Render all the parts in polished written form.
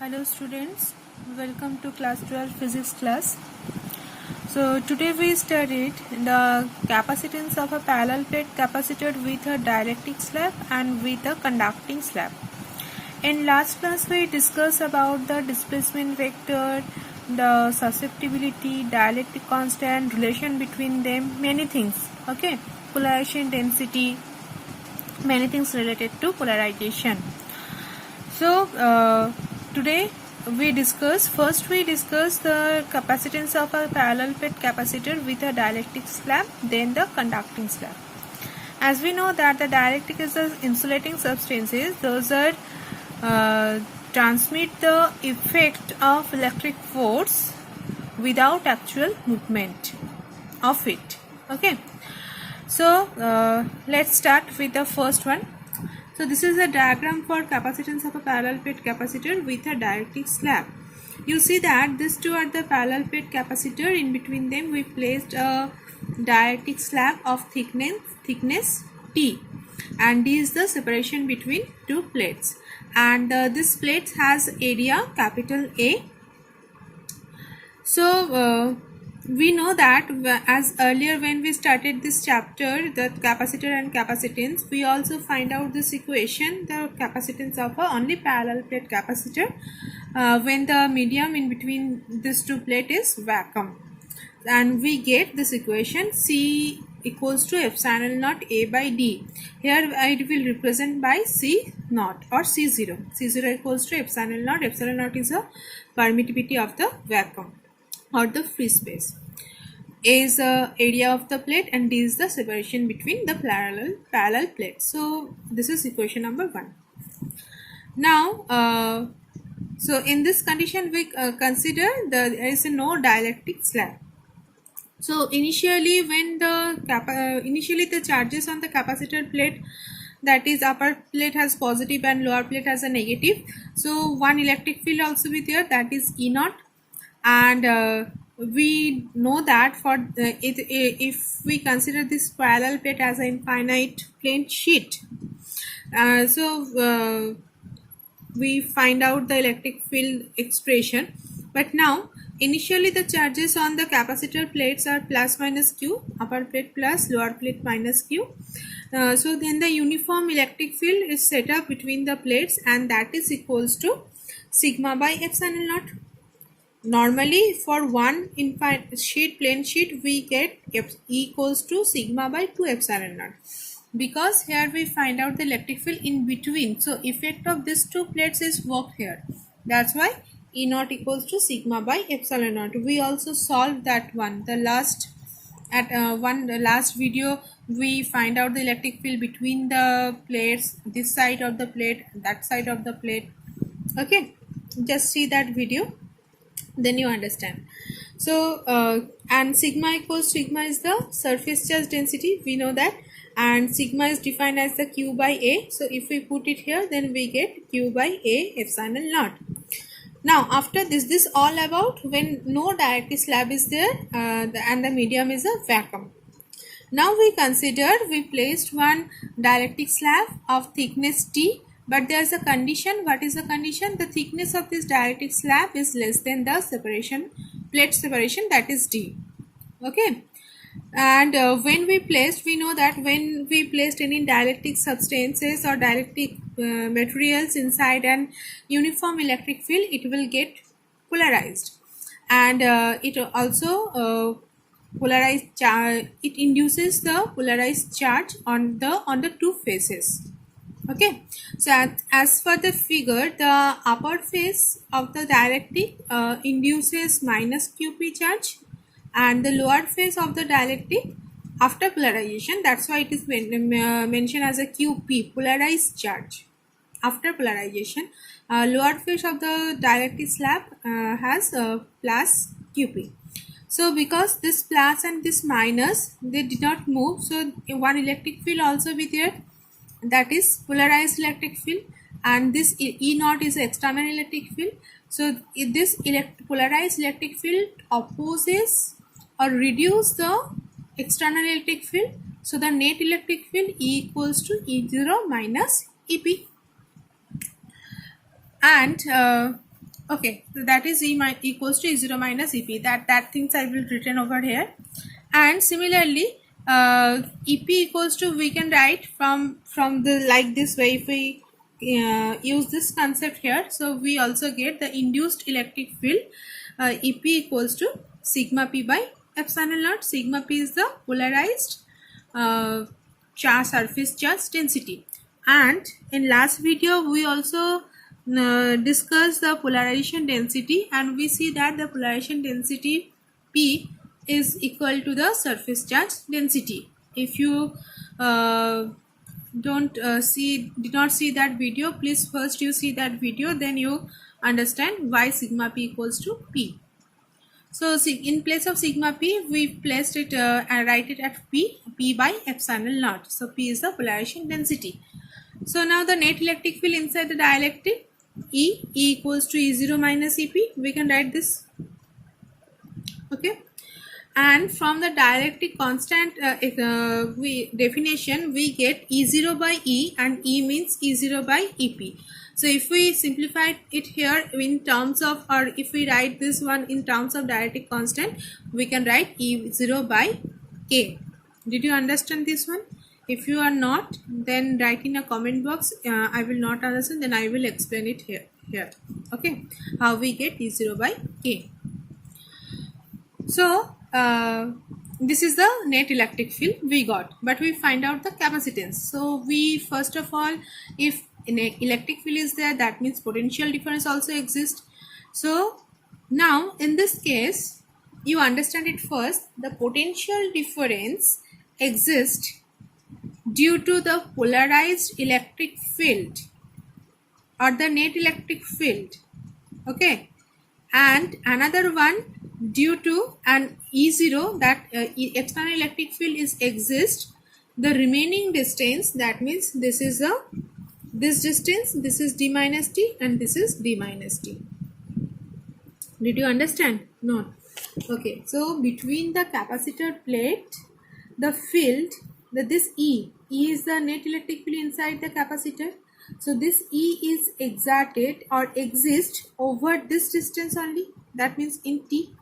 Hello students, welcome to class 12 physics class. So today we studied the capacitance of a parallel plate capacitor with a dielectric slab and with a conducting slab. In last class we discussed about the displacement vector, the susceptibility, dielectric constant, relation between them, many things. Okay, polarization density, many things related to polarization. So today we discuss the capacitance of a parallel plate capacitor with a dielectric slab, then the conducting slab. As we know that the dielectric is the insulating substances, those are transmit the effect of electric force without actual movement of it. Okay, so let's start with the first one. So this is a diagram for capacitance of a parallel plate capacitor with a dielectric slab. You see that these two are the parallel plate capacitor. In between them we placed a dielectric slab of thickness T, and D is the separation between two plates, and this plate has area capital A. So we know that as earlier when we started this chapter, the capacitor and capacitance, we also find out this equation, the capacitance of a only parallel plate capacitor when the medium in between these two plates is vacuum, and we get this equation C equals to epsilon naught A by D. Here it will represent by C naught or C0. C0 equals to epsilon naught. Epsilon naught is a permittivity of the vacuum or the free space. A is the area of the plate and D is the separation between the parallel plates. So this is equation number 1. Now so in this condition we consider there is no dielectric slab. So initially when the charges on the capacitor plate, that is upper plate has positive and lower plate has a negative, so one electric field also be there, that is E naught. And we know that for if we consider this parallel plate as an infinite plane sheet, we find out the electric field expression. But now initially the charges on the capacitor plates are plus minus q, upper plate plus, lower plate minus q. So then the uniform electric field is set up between the plates, and that is equals to sigma by epsilon naught. Normally for one infinite plane sheet we get E equals to sigma by 2 epsilon naught, because here we find out the electric field in between, so effect of these two plates is worked here. That's why E naught equals to sigma by epsilon naught. We also solved that one, the last last video we find out the electric field between the plates, this side of the plate, that side of the plate. Okay, just see that video, then you understand. So and sigma is the surface charge density, we know that, and sigma is defined as the q by a. So if we put it here, then we get q by a epsilon naught. Now after this all about when no dielectric slab is there and the medium is a vacuum. Now we consider we placed one dielectric slab of thickness T, but there is a condition. What is the condition? The thickness of this dielectric slab is less than the plate separation, that is D. Okay, and when we placed, we know that when we placed any dielectric substances or dielectric materials inside an uniform electric field, it will get polarized, and it also it induces the polarized charge on the two faces. Okay, so as for the figure, the upper face of the dielectric induces minus qp charge, and the lower face of the dielectric after polarization, that's why it is mentioned as a qp, polarized charge. After polarization, lower face of the dielectric slab has plus qp. So because this plus and this minus, they did not move, so one electric field also be there, that is polarized electric field, and this E naught is external electric field. So this polarized electric field opposes or reduce the external electric field, so the net electric field E equals to E0 minus EP. And Okay, so that is equals to E0 minus EP. That things I will written over here. And similarly, EP equals to, we can write from the like this way. If we use this concept here, so we also get the induced electric field, EP equals to sigma P by epsilon naught. Sigma P is the polarized uh, surface charge density. And in last video we also discussed the polarization density, and we see that the polarization density P is equal to the surface charge density. If you did not see that video, please first you see that video, then you understand why sigma P equals to P. So in place of sigma P, we placed it and write it at P by epsilon naught. So P is the polarization density. So now the net electric field inside the dielectric, E equals to E0 minus EP. We can write this. Okay. And from the dielectric constant definition, we get E0 by E, and E means E0 by EP. So if we simplify it here in terms of, or if we write this one in terms of dielectric constant, we can write E0 by K. Did you understand this one? If you are not, then write in a comment box. I will not understand, then I will explain it here. Okay, how we get E0 by K. So this is the net electric field we got, but we find out the capacitance. So we first of all, if an electric field is there, that means potential difference also exists. So now in this case, you understand it first. The potential difference exists due to the polarized electric field or the net electric field. Okay, and another one due to an E0, that external electric field is exist the remaining distance. That means this is this distance, this is d minus t, and this is d minus t. Did you understand? No. Okay, so between the capacitor plate, the field, this E is the net electric field inside the capacitor. So this E is exerted or exists over this distance only. That means in T.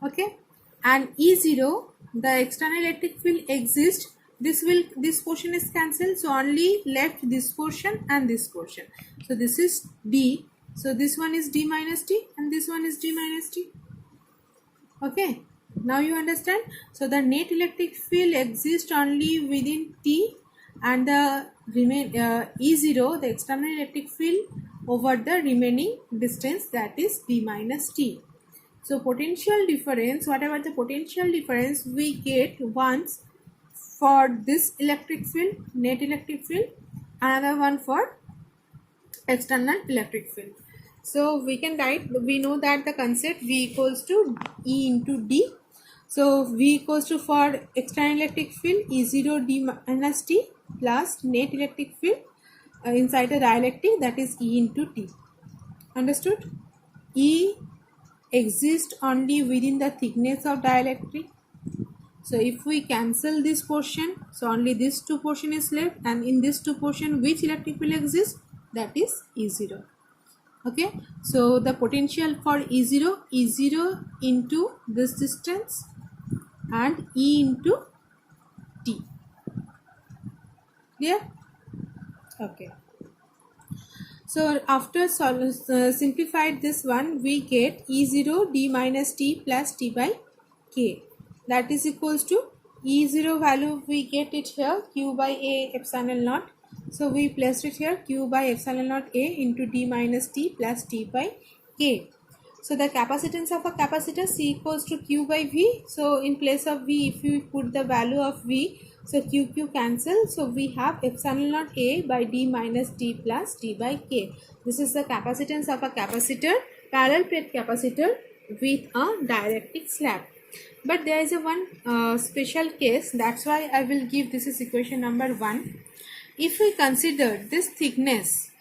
Okay, and E0, the external electric field exists. This portion is cancelled, so only left this portion and this portion. So this is D. So this one is D minus T, and this one is D minus T. Okay, now you understand. So the net electric field exists only within T, and the E0, the external electric field, over the remaining distance, that is D minus T. So potential difference, whatever the potential difference we get once for this electric field, net electric field, another one for external electric field. So we can write, we know that the concept V equals to E into D. So V equals to, for external electric field, E0 D minus T plus net electric field inside the dielectric, that is E into T. Understood? E exists only within the thickness of dielectric. So if we cancel this portion, so only this two portion is left, and in this two portion which electric field exists, that is E0. Okay, so the potential for E0 into this distance and E into T. Clear? Okay. So after simplified this one, we get E0 D minus T plus T by K. That is equals to E0 value, we get it here, Q by A epsilon naught. So we placed it here, Q by epsilon naught A into D minus T plus T by K. So the capacitance of a capacitor, C equals to Q by V. So in place of V, if you put the value of V, so Q cancel. So we have epsilon naught A by D minus T plus T by K. This is the capacitance of a capacitor, parallel plate capacitor with a dielectric slab. But there is a one special case. That's why I will give, this is equation number 1. If we consider this thickness,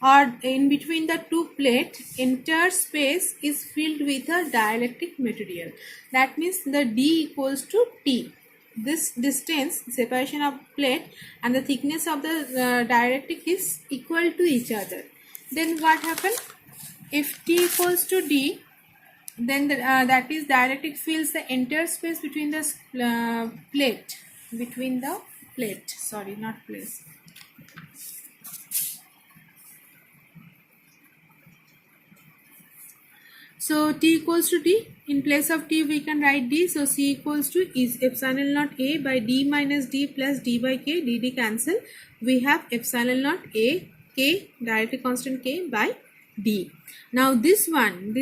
or in between the two plates, entire space is filled with a dielectric material. That means the D equals to T. This distance, separation of plate, and the thickness of the dielectric is equal to each other. Then what happens? if T equals to D, then that is dielectric fills the entire space between the plate, sorry, not place. So T equals to D. In place of T we can write D. So C equals to is epsilon naught A by D minus D plus D by K. D cancel. We have epsilon naught A K, dielectric constant K, by D. Now this one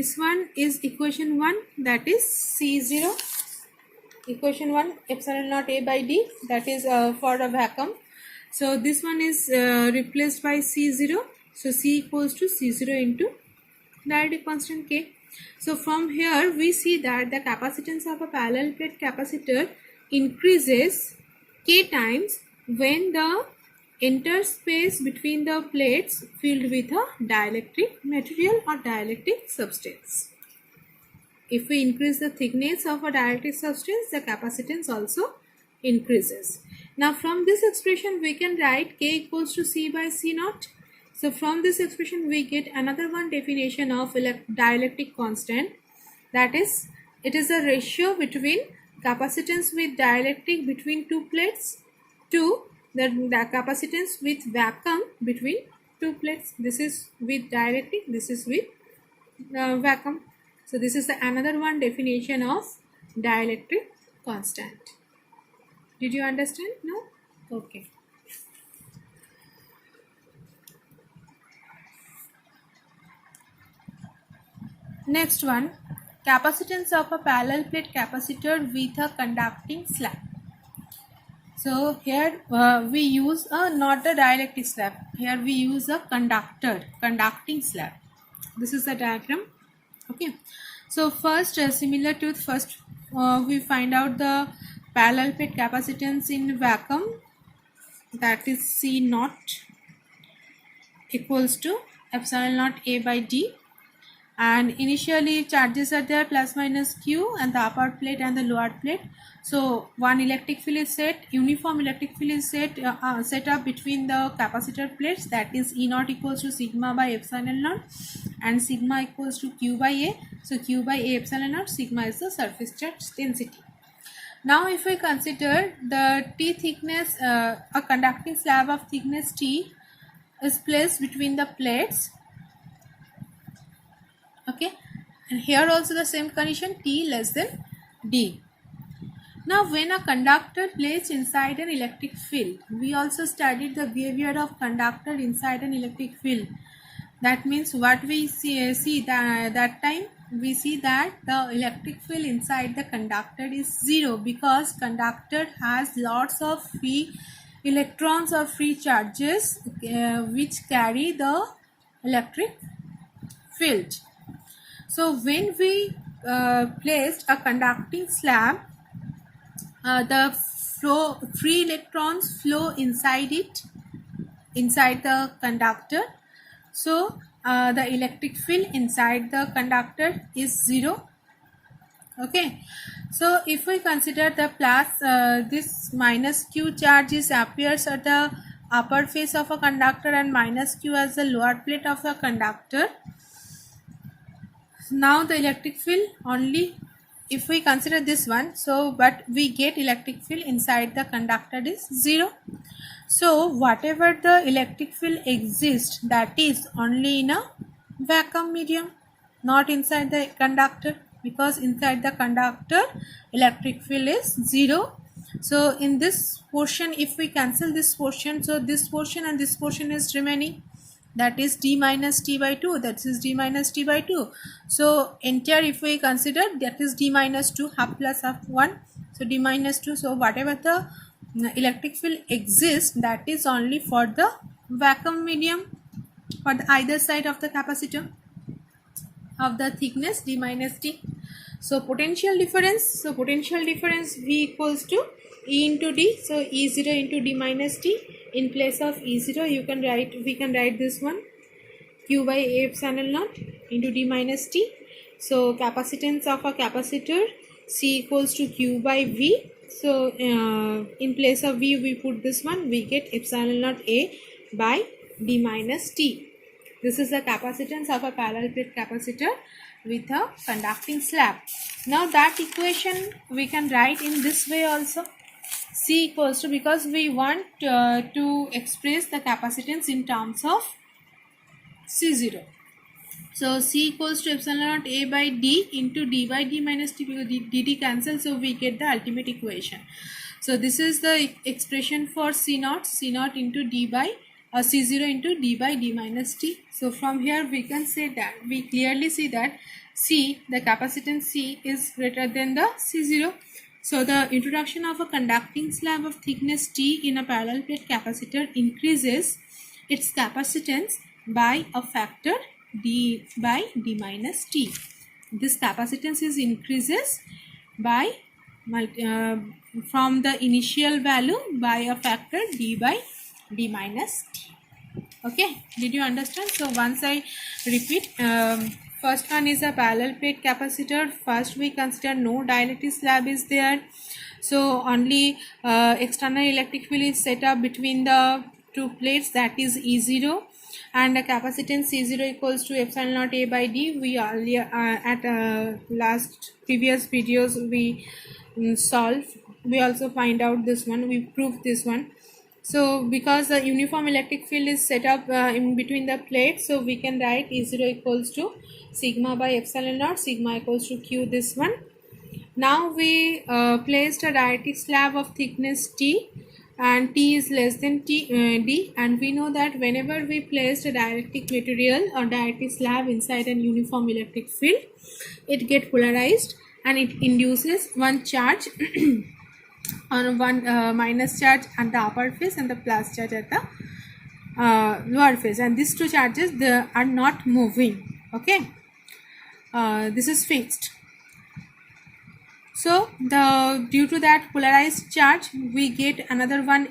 is equation 1, that is C0. Equation 1, epsilon naught A by D, that is for a vacuum. So this one is replaced by C0. So C equals to C0 into dielectric constant K. So from here we see that the capacitance of a parallel plate capacitor increases K times when the entire space between the plates filled with a dielectric material or dielectric substance. If we increase the thickness of a dielectric substance, the capacitance also increases. Now from this expression we can write K equals to C by C naught. So from this expression we get another one definition of dielectric constant, that is, it is a ratio between capacitance with dielectric between two plates to the capacitance with vacuum between two plates. This is with dielectric, this is with vacuum. So this is the another one definition of dielectric constant. Did you understand? No? Okay. Next one, capacitance of a parallel plate capacitor with a conducting slab. So here we use not a dielectric slab. Here we use a conducting slab. This is the diagram. Okay. So first, similar to first, we find out the parallel plate capacitance in vacuum, that is C naught equals to epsilon naught A by D. And initially charges are there plus minus Q and the upper plate and the lower plate. So one electric field is set, uniform electric field is set up between the capacitor plates, that is E naught equals to sigma by epsilon naught and sigma equals to Q by A. So Q by A epsilon naught, sigma is the surface charge density. Now if we consider the T thickness, a conducting slab of thickness T is placed between the plates. Okay, and here also the same condition, T less than D. Now when a conductor placed inside an electric field, we also studied the behavior of conductor inside an electric field. That means what we see that time we see that the electric field inside the conductor is 0, because conductor has lots of free electrons or free charges which carry the electric field. So when we placed a conducting slab, the free electrons flow inside the conductor. So the electric field inside the conductor is 0. Okay. So if we consider the plus, this minus Q charges appears at the upper face of a conductor and minus Q as the lower plate of a conductor. Now the electric field only, if we consider this one, so but we get electric field inside the conductor is 0. So whatever the electric field exists, that is only in a vacuum medium, not inside the conductor, because inside the conductor electric field is 0. So in this portion, if we cancel this portion, so this portion and this portion is remaining, that is D minus T by 2, that is D minus T by 2. So entire if we consider, that is D minus 2, half plus half 1, so D minus 2. So whatever the electric field exists, that is only for the vacuum medium, for the either side of the capacitor of the thickness D minus T. So potential difference, V equals to E into D, so E0 into D minus T. In place of E0 we can write this one, Q by A epsilon naught into D minus T. So capacitance of a capacitor, C equals to Q by V. So in place of V we put this one, we get epsilon naught A by D minus T. This is the capacitance of a parallel plate capacitor with a conducting slab. Now that equation we can write in this way also. C equals to, because we want to express the capacitance in terms of C0. So C equals to epsilon naught A by D into D by D minus T, because dt cancel, so we get the ultimate equation. So this is the expression for C naught into D by C0 into D by D minus T. So from here we can say that, we clearly see that C, the capacitance C, is greater than the C0. So the introduction of a conducting slab of thickness T in a parallel plate capacitor increases its capacitance by a factor D by D minus T. This capacitance is increases by from the initial value by a factor D by D minus T. Okay, did you understand? So once I repeat, first one is a parallel plate capacitor. First we consider no dielectric slab is there, so only external electric field is set up between the two plates, that is E0, and the capacitance C0 equals to epsilon naught A by D. We earlier at last previous videos we solved, we also find out this one, we proved this one. So because the uniform electric field is set up in between the plates, so we can write E0 equals to sigma by epsilon naught, sigma equals to Q, this one. Now we placed a dielectric slab of thickness T, and T is less than D, and we know that whenever we placed a dielectric material or dielectric slab inside an uniform electric field, it gets polarized and it induces one charge on one minus charge at the upper face and the plus charge at the lower face, and these two charges, they are not moving. Okay, this is fixed. So the due to that polarized charge, we get another one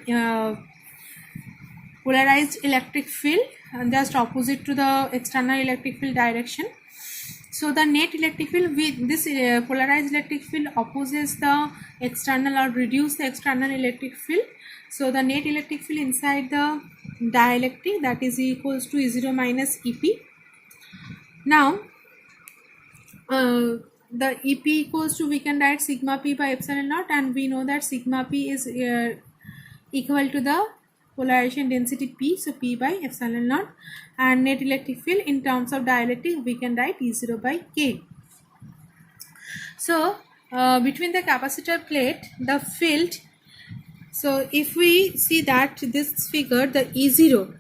polarized electric field, and just opposite to the external electric field direction. So the net electric field with this polarized electric field opposes the external or reduce the external electric field. So the net electric field inside the dielectric, that is equals to E0 minus EP. Now the EP equals to, we can write sigma P by epsilon naught, and we know that sigma P is equal to the polarization density P, so P by epsilon naught, and net electric field in terms of dielectric we can write E0 by K. So between the capacitor plate, the field, so if we see that this figure, the E0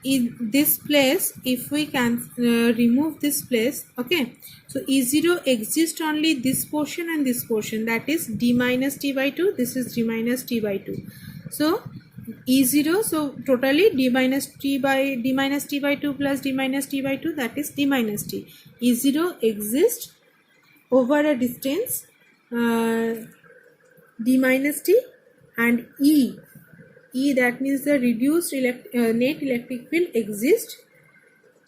in this place, if we can remove this place, okay, so E0 exists only this portion and this portion, that is D minus T by 2, this is D minus T by 2. So E0, so totally D minus T by T by 2 plus D minus T by 2, that is D minus T. E0 exists over a distance D minus T, and E, that means the reduced net electric field exists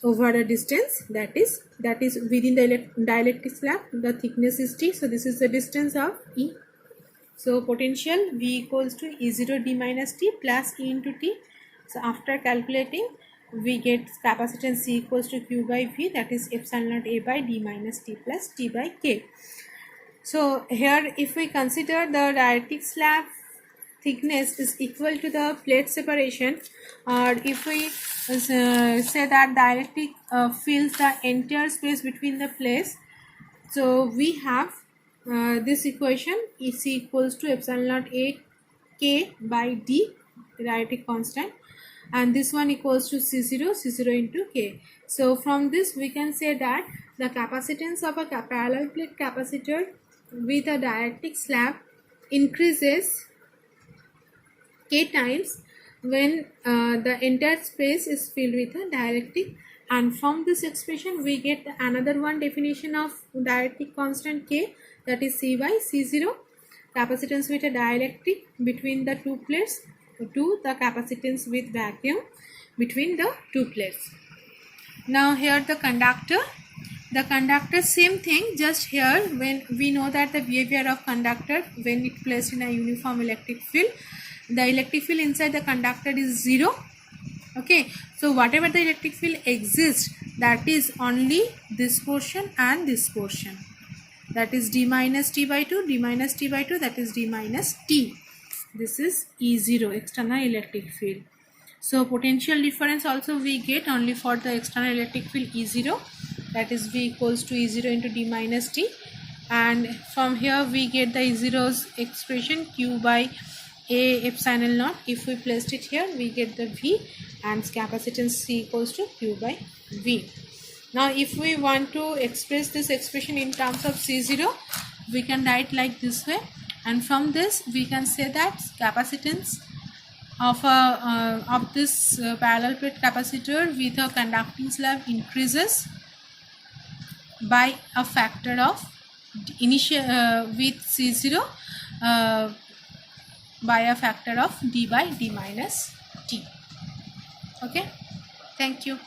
over a distance, that is within the dielectric slab, the thickness is T, so this is the distance of E. So potential V equals to E0 D minus T plus E into T. So after calculating, we get capacitance C equals to Q by V, that is epsilon naught A by D minus T plus T by K. So here if we consider the dielectric slab thickness is equal to the plate separation, or if we say that dielectric fills the entire space between the plates, so we have this equation is equals to epsilon naught A K by D, dielectric constant, and this one equals to C0 into K. So from this we can say that the capacitance of a parallel plate capacitor with a dielectric slab increases K times when the entire space is filled with a dielectric, and from this expression we get another one definition of dielectric constant K, that is C by C0, capacitance with a dielectric between the two plates, to the capacitance with vacuum between the two plates. Now here the conductor, same thing, just here when we know that the behavior of conductor when it placed in a uniform electric field, the electric field inside the conductor is 0, Okay, so whatever the electric field exists, that is only this portion and this portion, that is d minus t by 2, d minus t by 2, that is d minus t. This is E0, external electric field. So potential difference also we get only for the external electric field E0, that is V equals to E0 into d minus t, and from here we get the E0's expression q by a epsilon naught. If we placed it here, we get the V, and capacitance C equals to q by V. Now if we want to express this expression in terms of C0, we can write like this way, and from this we can say that capacitance of this parallel plate capacitor with a conducting slab increases by a factor of initial with C0 by a factor of d by d minus t. Okay, thank you.